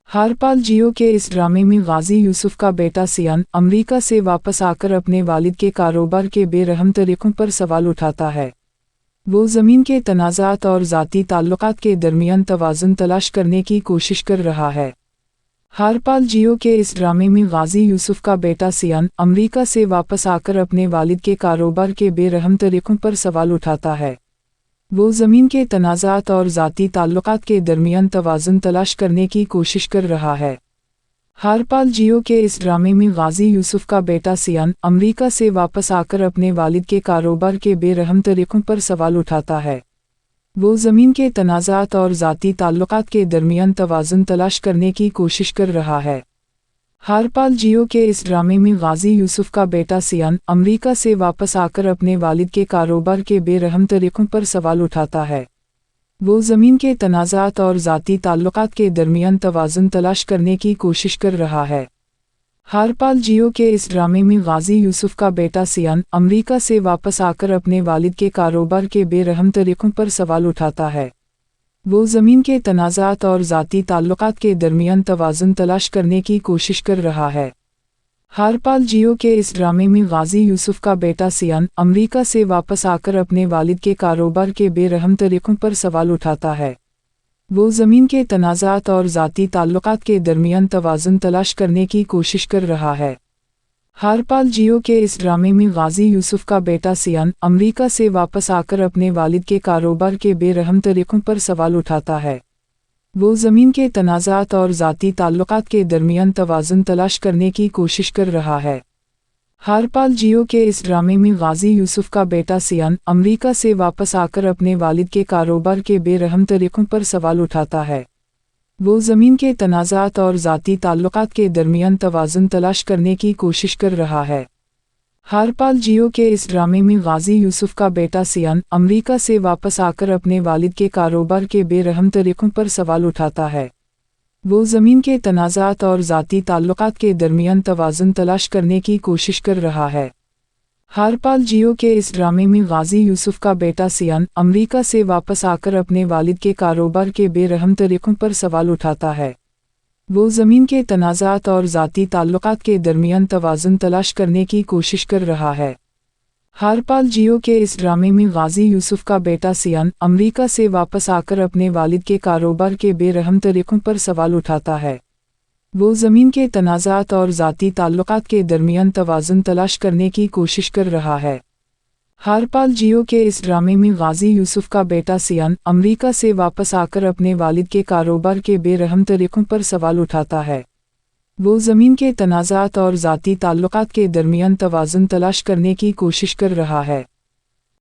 हारपाल जियो के इस ड्रामे में गाजी यूसुफ का बेटा सियान अमरीका से वापस आकर अपने वालिद के कारोबार के बेरहम तरीक़ों पर सवाल उठाता है। वो ज़मीन के तनाज़ात और ज़ाती ताल्लुकात के दरमियान तवाज़ुन तलाश करने की कोशिश कर रहा है। हारपाल जियो के इस ड्रामे में गाजी यूसुफ का बेटा सियान अमरीका से वापस आकर अपने वालिद के कारोबार के बेरहम तरीक़ों पर सवाल उठाता है। वो ज़मीन के तनाज़ात और ज़ाती ताल्लुकात के दरमियान तवाज़ुन तलाश करने की कोशिश कर रहा है। हारपाल जियो के इस ड्रामे में गाजी यूसुफ का बेटा सियान अमरीका से वापस आकर अपने वालिद के कारोबार के बेरहम तरीक़ों पर सवाल उठाता है। वो ज़मीन के तनाज़ात और ज़ाती ताल्लुकात के दरमियान तवाज़ुन तलाश करने की कोशिश कर रहा है। हारपाल जियो के इस ड्रामे में गाजी यूसुफ का बेटा सियान अमरीका से वापस आकर अपने वालिद के कारोबार के बेरहम तरीक़ों पर सवाल उठाता है। वो ज़मीन के तनाज़ात और ज़ाती ताल्लुकात के दरमियान तवाज़ुन तलाश करने की कोशिश कर रहा है। हारपाल जियो के इस ड्रामे में गाजी यूसुफ का बेटा सियान अमरीका से वापस आकर अपने वालिद के कारोबार के बेरहम तरीक़ों पर सवाल उठाता है। वो ज़मीन के तनाज़ात और ज़ाती ताल्लुकात के दरमियान तवाज़ुन तलाश करने की कोशिश कर रहा है। हारपाल जियो के इस ड्रामे में गाजी यूसुफ का बेटा सियान अमरीका से वापस आकर अपने वालिद के कारोबार के बेरहम तरीक़ों पर सवाल उठाता है। वो ज़मीन के तनाज़ात और ज़ाती ताल्लुकात के दरमियान तवाज़ुन तलाश करने की कोशिश कर रहा है। हारपाल जियो के इस ड्रामे में गाजी यूसुफ का बेटा सियान अमरीका से वापस आकर अपने वालिद के कारोबार के बेरहम तरीक़ों पर सवाल उठाता है। वो ज़मीन के तनाज़ात और ज़ाती ताल्लुकात के दरमियान तवाज़ुन तलाश करने की कोशिश कर रहा है। हारपाल जियो के इस ड्रामे में गाजी यूसुफ का बेटा सियान अमरीका से वापस आकर अपने वालिद के कारोबार के बेरहम तरीक़ों पर सवाल उठाता है। वो ज़मीन के तनाज़ात और ज़ाती ताल्लुकात के दरमियान तवाज़ुन तलाश करने की कोशिश कर रहा है। हारपाल जियो के इस ड्रामे में गाजी यूसुफ का बेटा सियान अमरीका से वापस आकर अपने वालिद के कारोबार के बेरहम तरीक़ों पर सवाल उठाता है। वो ज़मीन के तनाज़ात और ज़ाती ताल्लुकात के दरमियान तवाज़ुन तलाश करने की कोशिश कर रहा है। हारपाल जियो के इस ड्रामे में गाजी यूसुफ का बेटा सियान अमरीका से वापस आकर अपने वालिद के कारोबार के बेरहम तरीक़ों पर सवाल उठाता है। वो ज़मीन के तनाज़ात और ज़ाती ताल्लुकात के दरमियान तवाज़ुन तलाश करने की कोशिश कर रहा है। हारपाल जियो के इस ड्रामे में गाजी यूसुफ का बेटा सियान अमरीका से वापस आकर अपने वालिद के कारोबार के बेरहम तरीक़ों पर सवाल उठाता है। वो ज़मीन के तनाज़ात और ज़ाती ताल्लुकात के दरमियान तवाज़ुन तलाश करने की कोशिश कर रहा है। हारपाल जियो के इस ड्रामे में गाजी यूसुफ का बेटा सियान अमरीका से वापस आकर अपने वालिद के कारोबार के बेरहम तरीक़ों पर सवाल उठाता है। वो ज़मीन के तनाज़ात और ज़ाती ताल्लुकात के दरमियान तवाज़ुन तलाश करने की कोशिश कर रहा है।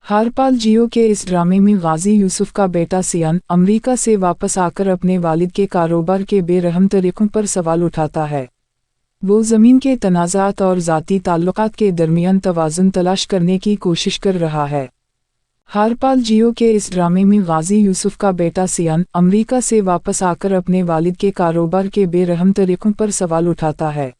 हारपाल जियो के इस ड्रामे में गाजी यूसुफ का बेटा सियान अमरीका से वापस आकर अपने वालिद के कारोबार के बेरहम तरीक़ों पर सवाल उठाता है। वो ज़मीन के तनाज़ात और ज़ाती ताल्लुकात के दरमियान तवाज़ुन तलाश करने की कोशिश कर रहा है। हारपाल जियो के इस ड्रामे में गाजी यूसुफ का बेटा सियान अमरीका से वापस आकर अपने वालिद के कारोबार के बेरहम तरीक़ों पर सवाल उठाता है।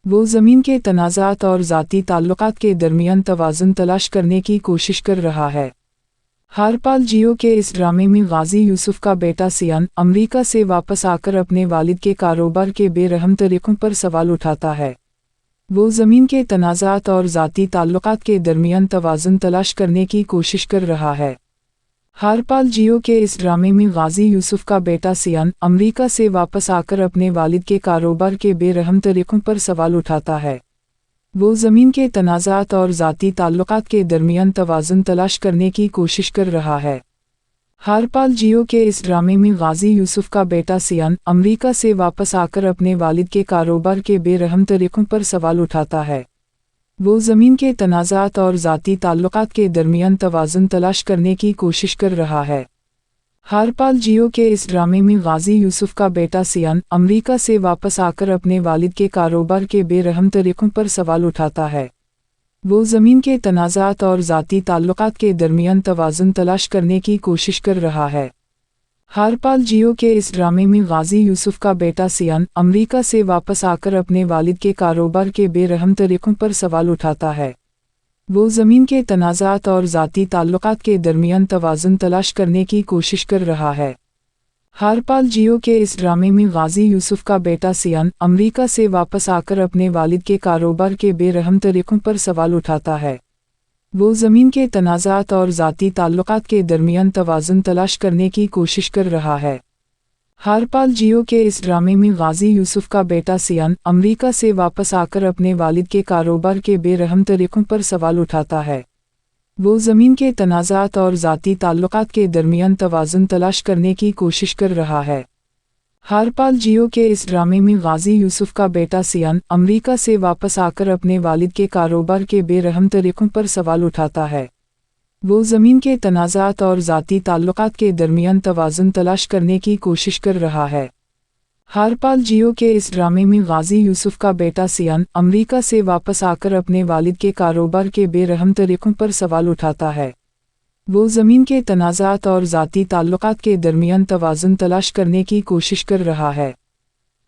वो ज़मीन के तनाज़ात और ज़ाती ताल्लुकात के दरमियान तवाज़ुन तलाश करने की कोशिश कर रहा है। हारपाल जियो के इस ड्रामे में गाजी यूसुफ का बेटा सियान अमरीका से वापस आकर अपने वालिद के कारोबार के बेरहम तरीक़ों पर सवाल उठाता है। वो ज़मीन के तनाज़ात और ज़ाती ताल्लुकात के दरमियान तवाज़ुन तलाश करने की कोशिश कर रहा है। हारपाल जियो के इस ड्रामे में गाजी यूसुफ का बेटा सियान अमरीका से वापस आकर अपने वालिद के कारोबार के बेरहम तरीक़ों पर सवाल उठाता है। वो ज़मीन के तनाज़ात और ज़ाती ताल्लुकात के दरमियान तवाज़ुन तलाश करने की कोशिश कर रहा है। हरपाल जियो के इस ड्रामे में गाजी यूसुफ का बेटा सियान अमेरिका से वापस आकर अपने वालिद के कारोबार के बेरहम तरीक़ों पर सवाल उठाता है। वो ज़मीन के तनाज़ात और ज़ाती ताल्लुकात के दरमियान तवाज़ुन तलाश करने की कोशिश कर रहा है। हरपाल जियो के इस ड्रामे में गाजी यूसुफ का बेटा सियान अमेरिका से वापस आकर अपने वालिद के कारोबार के बेरहम तरीक़ों पर सवाल उठाता है। वो ज़मीन के तनाज़ात और ज़ाती ताल्लुकात के दरमियान तवाज़ुन तलाश करने की कोशिश कर रहा है। हरपाल जियो के इस ड्रामे में गाजी यूसुफ का बेटा सियान अमेरिका से वापस आकर अपने वालिद के कारोबार के बेरहम तरीक़ों पर सवाल उठाता है। वो ज़मीन के तनाज़ात और ज़ाती ताल्लुकात के दरमियान तवाज़ुन तलाश करने की कोशिश कर रहा है। हरपाल जियो के इस ड्रामे में गाजी यूसुफ का बेटा सियान अमेरिका से वापस आकर अपने वालिद के कारोबार के बेरहम तरीक़ों पर सवाल उठाता है। वो ज़मीन के तनाज़ात और ज़ाती ताल्लुकात के दरमियान तवाज़ुन तलाश करने की कोशिश कर रहा है। हरपाल जियो के इस ड्रामे में गाजी यूसुफ का बेटा सियान अमेरिका से वापस आकर अपने वालिद के कारोबार के बेरहम तरीक़ों पर सवाल उठाता है। वो ज़मीन के तनाज़ात और ज़ाती ताल्लुकात के दरमियान तवाज़ुन तलाश करने की कोशिश कर रहा है। हरपाल जियो के इस ड्रामे में गाजी यूसुफ का बेटा सियान अमेरिका से वापस आकर अपने वालिद के कारोबार के बेरहम तरीक़ों पर सवाल उठाता है। वो ज़मीन के तनाज़ात और ज़ाती ताल्लुकात के दरमियान तवाज़ुन तलाश करने की कोशिश कर रहा है। हरपाल जियो के इस ड्रामे में गाजी यूसुफ का बेटा सियान अमेरिका से वापस आकर अपने वालिद के कारोबार के बेरहम तरीक़ों पर सवाल उठाता है। वो ज़मीन के तनाज़ात और ज़ाती ताल्लुकात के दरमियान तवाज़ुन तलाश करने की कोशिश कर रहा है।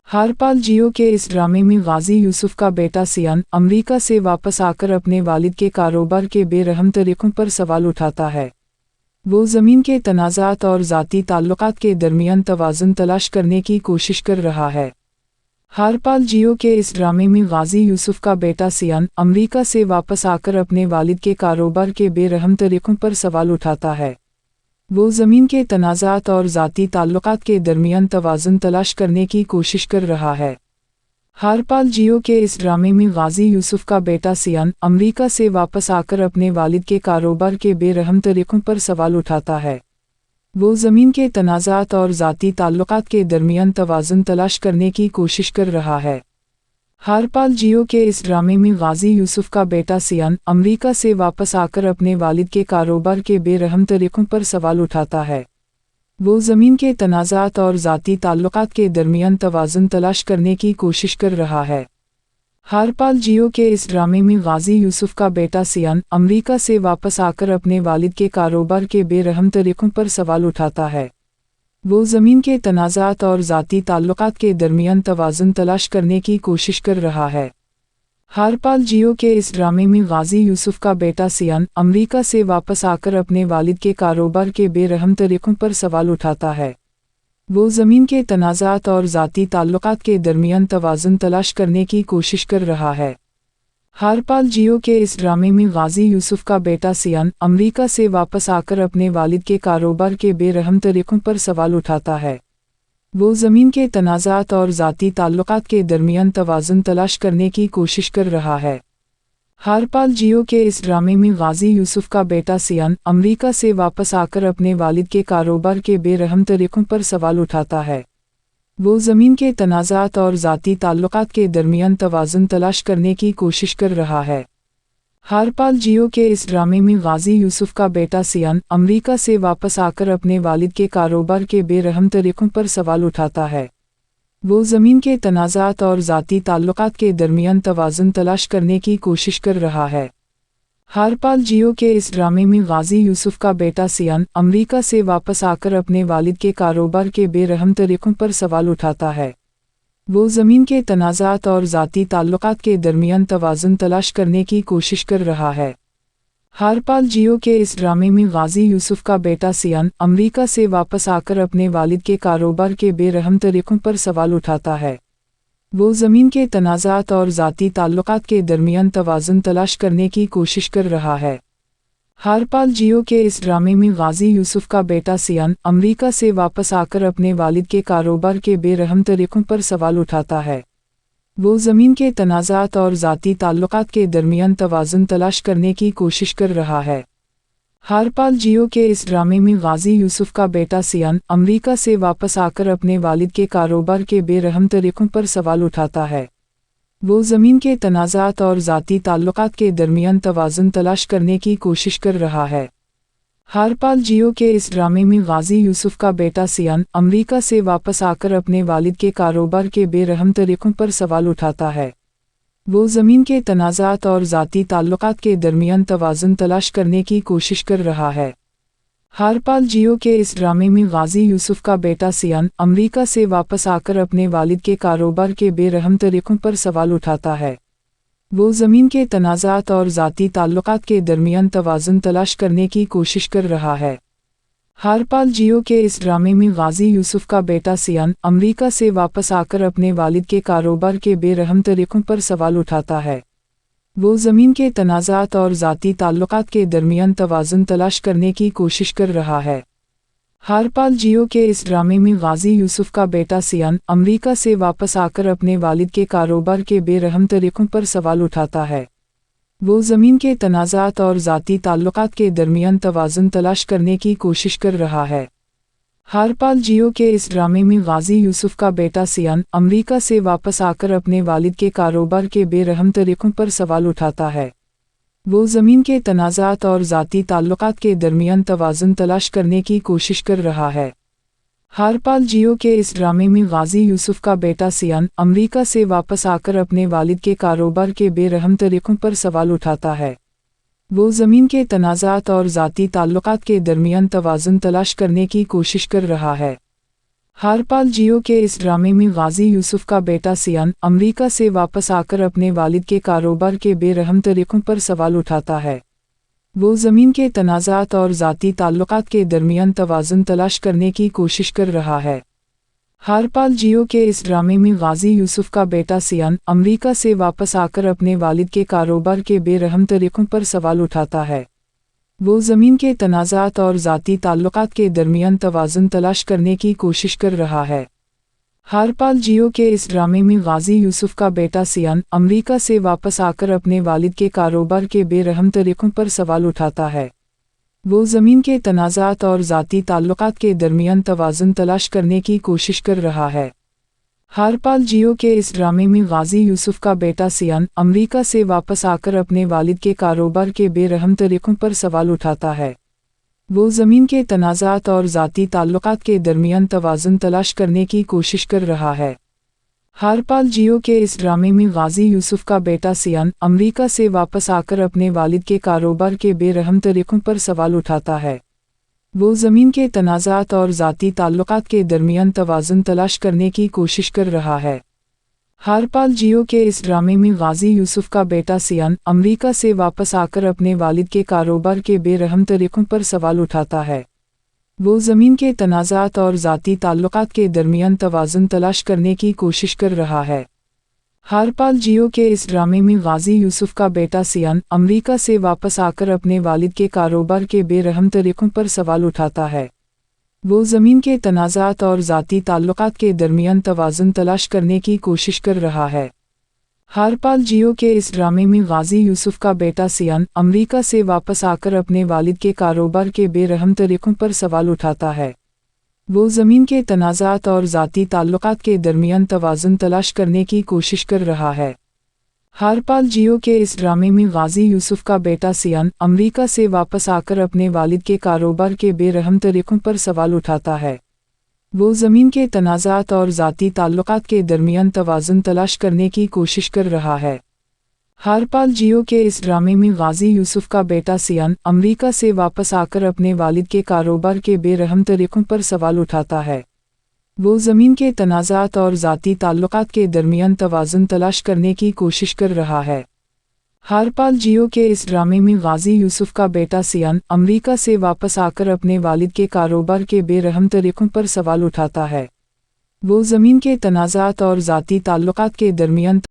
हरपाल जियो के इस ड्रामे में गाजी यूसुफ का बेटा सियान अमेरिका से वापस आकर अपने वालिद के कारोबार के बेरहम तरीक़ों पर सवाल उठाता है। वो ज़मीन के तनाज़ात और ज़ाती ताल्लुकात के दरमियान तवाज़ुन तलाश करने की कोशिश कर रहा है। हरपाल जियो के इस ड्रामे में गाजी यूसुफ का बेटा सियान अमेरिका से वापस आकर अपने वालिद के कारोबार के बेरहम तरीक़ों पर सवाल उठाता है। वो ज़मीन के तनाज़ात और ज़ाती ताल्लुकात के दरमियान तवाज़ुन तलाश करने की कोशिश कर रहा है। हरपाल जियो के इस ड्रामे में गाजी यूसुफ का बेटा सियान अमेरिका से वापस आकर अपने वालिद के कारोबार के बेरहम तरीक़ों पर सवाल उठाता है। वो ज़मीन के तनाज़ात और ज़ाती ताल्लुकात के दरमियान तवाज़ुन तलाश करने की कोशिश कर रहा है। हरपाल जियो के इस ड्रामे में गाजी यूसुफ का बेटा सियान अमेरिका से वापस आकर अपने वालिद के कारोबार के बेरहम तरीक़ों पर सवाल उठाता है। वो ज़मीन के तनाज़ात और ज़ाती ताल्लुकात के दरमियान तवाज़ुन तलाश करने की कोशिश कर रहा है। हरपाल जियो के इस ड्रामे में गाजी यूसुफ का बेटा सियान अमेरिका से वापस आकर अपने वालिद के कारोबार के बेरहम तरीक़ों पर सवाल उठाता है। वो ज़मीन के तनाज़ात और ज़ाती ताल्लुकात के दरमियान तवाज़ुन तलाश करने की कोशिश कर रहा है। हरपाल जियो के इस ड्रामे में गाजी यूसुफ का बेटा सियान अमेरिका से वापस आकर अपने वालिद के कारोबार के बेरहम तरीक़ों पर सवाल उठाता है। वो ज़मीन के तनाज़ात और ज़ाती ताल्लुकात के दरमियान तवाज़ुन तलाश करने की कोशिश कर रहा है। हरपाल जियो के इस ड्रामे में गाजी यूसुफ का बेटा सियान अमेरिका से वापस आकर अपने वालिद के कारोबार के बेरहम तरीक़ों पर सवाल उठाता है। वो ज़मीन के तनाज़ात और ज़ाती ताल्लुकात के दरमियान तवाज़ुन तलाश करने की कोशिश कर रहा है। हरपाल जियो के इस ड्रामे में गाजी यूसुफ का बेटा सियान अमेरिका से वापस आकर अपने वालिद के कारोबार के बेरहम तरीक़ों पर सवाल उठाता है। वो ज़मीन के तनाज़ात और ज़ाती ताल्लुकात के दरमियान तवाज़ुन तलाश करने की कोशिश कर रहा है। हरपाल जियो के इस ड्रामे में गाजी यूसुफ का बेटा सियान अमेरिका से वापस आकर अपने वालिद के कारोबार के बेरहम तरीक़ों पर सवाल उठाता है। वो ज़मीन के तनाज़ात और ज़ाती ताल्लुकात के दरमियान तवाज़ुन तलाश करने की कोशिश कर रहा है। हरपाल जियो के इस ड्रामे में गाजी यूसुफ का बेटा सियान अमेरिका से वापस आकर अपने वालिद के कारोबार के बेरहम तरीक़ों पर सवाल उठाता है। वो ज़मीन के तनाज़ात और ज़ाती ताल्लुकात के दरमियान तवाज़ुन तलाश करने की कोशिश कर रहा है। हरपाल जियो के इस ड्रामे में गाजी यूसुफ का बेटा सियान अमेरिका से वापस आकर अपने वालिद के कारोबार के बेरहम तरीक़ों पर सवाल उठाता है। वो ज़मीन के तनाज़ात और ज़ाती ताल्लुकात के दरमियान तवाज़ुन तलाश करने की कोशिश कर रहा है। हरपाल जियो के इस ड्रामे में गाजी यूसुफ का बेटा सियान अमेरिका से वापस आकर अपने वालिद के कारोबार के बेरहम तरीक़ों पर सवाल उठाता है। वो ज़मीन के तनाज़ात और ज़ाती ताल्लुकात के दरमियान तवाज़ुन तलाश करने की कोशिश कर रहा है। हारपाल जियो के इस ड्रामे में गाजी यूसुफ का बेटा सियान अमरीका से वापस आकर अपने वालिद के कारोबार के बेरहम तरीक़ों पर सवाल उठाता है। वो ज़मीन के तनाज़ात और ज़ाती ताल्लुकात के दरमियान तवाज़ुन तलाश करने की कोशिश कर रहा है। हारपाल जियो के इस ड्रामे में गाजी यूसुफ का बेटा सियान अमरीका से वापस आकर अपने वालिद के कारोबार के बेरहम तरीक़ों पर सवाल उठाता है। वो ज़मीन के तनाज़ात और ज़ाती ताल्लुकात के दरमियान तवाज़ुन तलाश करने की कोशिश कर रहा है। हारपाल जियो के इस ड्रामे में गाजी यूसुफ का बेटा सियान अमरीका से वापस आकर अपने वालिद के कारोबार के बेरहम तरीक़ों पर सवाल उठाता है। वो ज़मीन के तनाज़ात और ज़ाती ताल्लुकात के दरमियान तवाज़ुन तलाश करने की कोशिश कर रहा है। हारपाल जियो के इस ड्रामे में गाजी यूसुफ का बेटा सियान अमरीका से वापस आकर अपने वालिद के कारोबार के बेरहम तरीक़ों पर सवाल उठाता है। वो ज़मीन के तनाज़ात और ज़ाती ताल्लुकात के दरमियान तवाज़ुन तलाश करने की कोशिश कर रहा है। हारपाल जियो के इस ड्रामे में गाजी यूसुफ का बेटा सियान अमरीका से वापस आकर अपने वालिद के कारोबार के बेरहम तरीक़ों पर सवाल उठाता है। वो ज़मीन के तनाज़ात और ज़ाती ताल्लुकात के दरमियान तवाज़ुन तलाश करने की कोशिश कर रहा है। हारपाल जियो के इस ड्रामे में गाजी यूसुफ का बेटा सियान अमरीका से वापस आकर अपने वालिद के कारोबार के बेरहम तरीक़ों पर सवाल उठाता है। वो ज़मीन के तनाज़ात और ज़ाती ताल्लुकात के दरमियान तवाज़ुन तलाश करने की कोशिश कर रहा है। हारपाल जियो के इस ड्रामे में गाजी यूसुफ का बेटा सियान अमरीका से वापस आकर अपने वालिद के कारोबार के बेरहम तरीक़ों पर सवाल उठाता है। वो ज़मीन के तनाज़ात और ज़ाती ताल्लुकात के दरमियान तवाज़ुन तलाश करने की कोशिश कर रहा है। हारपाल जियो के इस ड्रामे में गाजी यूसुफ का बेटा सियान अमरीका से वापस आकर अपने वालिद के कारोबार के बेरहम तरीक़ों पर सवाल उठाता है। वो ज़मीन के तनाज़ात और ज़ाती ताल्लुकात के दरमियान तवाज़ुन तलाश करने की कोशिश कर रहा है। हारपाल जियो के इस ड्रामे में गाजी यूसुफ का बेटा सियान अमरीका से वापस आकर अपने वालिद के कारोबार के बेरहम तरीक़ों पर सवाल उठाता है। वो ज़मीन के तनाज़ात और ज़ाती ताल्लुकात के दरमियान तवाज़ुन तलाश करने की कोशिश कर रहा है। हारपाल जियो के इस ड्रामे में गाजी यूसुफ का बेटा सियान अमरीका से वापस आकर अपने वालिद के कारोबार के बेरहम तरीक़ों पर सवाल उठाता है। वो ज़मीन के तनाज़ात और ज़ाती ताल्लुकात के दरमियान तवाज़ुन तलाश करने की कोशिश कर रहा है। हारपाल जियो के इस ड्रामे में गाजी यूसुफ का बेटा सियान अमरीका से वापस आकर अपने वालिद के कारोबार के बेरहम तरीक़ों पर सवाल उठाता है। वो ज़मीन के तनाज़ात और ज़ाती ताल्लुकात के दरमियान तवाज़ुन तलाश करने की कोशिश कर रहा है। हारपाल जियो के इस ड्रामे में गाजी यूसुफ का बेटा सियान अमरीका से वापस आकर अपने वालिद के कारोबार के बेरहम तरीक़ों पर सवाल उठाता है। वो ज़मीन के तनाज़ात और ज़ाती ताल्लुकात के दरमियान तवाज़ुन तलाश करने की कोशिश कर रहा है। हारपाल जियो के इस ड्रामे में गाजी यूसुफ का बेटा सियान अमरीका से वापस आकर अपने वालिद के कारोबार के बेरहम तरीक़ों पर सवाल उठाता है। वो ज़मीन के तनाज़ात और ज़ाती ताल्लुकात के दरमियान तवाज़ुन तलाश करने की कोशिश कर रहा है। हारपाल जियो के इस ड्रामे में गाजी यूसुफ का बेटा सियान अमरीका से वापस आकर अपने वालिद के कारोबार के बेरहम तरीक़ों पर सवाल उठाता है। वो ज़मीन के तनाज़ात और ज़ाती ताल्लुकात के दरमियान तवाज़ुन तलाश करने की कोशिश कर रहा है। हारपाल जियो के इस ड्रामे में गाजी यूसुफ का बेटा सियान अमरीका से वापस आकर अपने वालिद के कारोबार के बेरहम तरीक़ों पर सवाल उठाता है। वो ज़मीन के तनाज़ात और ज़ाती ताल्लुकात के दरमियान तवाज़ुन तलाश करने की कोशिश कर रहा है। हारपाल जियो के इस ड्रामे में गाजी यूसुफ का बेटा सियान अमरीका से वापस आकर अपने वालिद के कारोबार के बेरहम तरीक़ों पर सवाल उठाता है। वो ज़मीन के तनाज़ात और ज़ाती ताल्लुकात के दरमियान तवाज़ुन तलाश करने की कोशिश कर रहा है। हारपाल जियो के इस ड्रामे में गाजी यूसुफ का बेटा सियान अमरीका से वापस आकर अपने वालिद के कारोबार के बेरहम तरीक़ों पर सवाल उठाता है। वो ज़मीन के तनाज़ात और ज़ाती ताल्लुकात के दरमियान तवाज़ुन तलाश करने की कोशिश कर रहा है। हारपाल जियो के इस ड्रामे में गाजी यूसुफ का बेटा सियान अमरीका से वापस आकर अपने वालिद के कारोबार के बेरहम तरीक़ों पर सवाल उठाता है। वो ज़मीन के तनाज़ात और ज़ाती ताल्लुकात के दरमियान